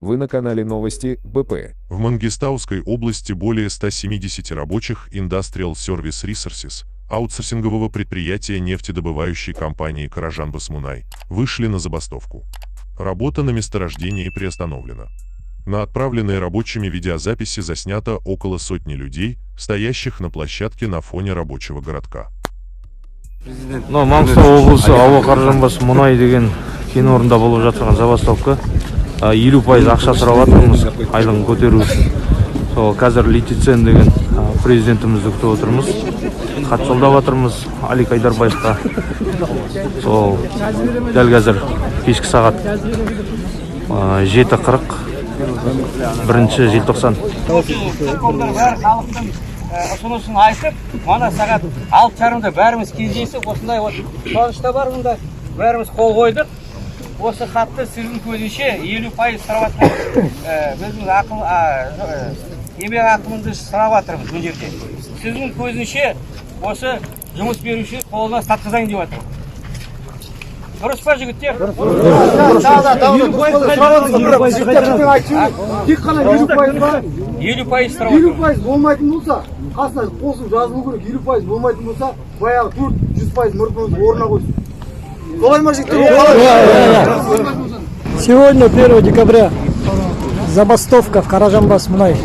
Вы на канале Новости БП. В Мангистауской области более 170 рабочих Industrial Service Resources, аутсорсингового предприятия нефтедобывающей компании Каражанбасмунай, вышли на забастовку. Работа на месторождении приостановлена. На отправленной рабочими видеозаписи заснято около сотни людей, стоящих на площадке на фоне рабочего городка. Маңғыстау облысы ауа Каражанбасмунай деген кен орнында болып жатқан забастовка. 50% ақша сұрап жатырмыз айлығын көтеру үшін. Сол қазір Литицен деген президентімізді күтіп отырмыз. Хат жолдап жатырмыз Алик Айдарбаевқа. Сол дәл қазір кешкі сағат 7:40 1 желтоқсан. Ұсынысын айтып, мана сағат 6:30-да бәріміз кездесіп, осындай қуанышта бар мұнда, бәріміз қол қойдық. Осы хатты сіздің көзінше 50% сұрап жатқан, біздің еңбек ақымызды сұрап жатырмыз бұл жерде. Сіздің көзінше осы жұмыс беруші қолына сатқызайын деп жатыр. Дұрыс па жігіттер? Тек қана 50% ба? 50% сұрап жатыр. 50% болмайтын болса, қасына қосып жазылу керек. 50% болмайтын болса, баяғы 400% мұртымызды орнына қойсын. Солай ма жігіттер? Сегодня, 1 декабря, забастовка в Каражанбасмунай.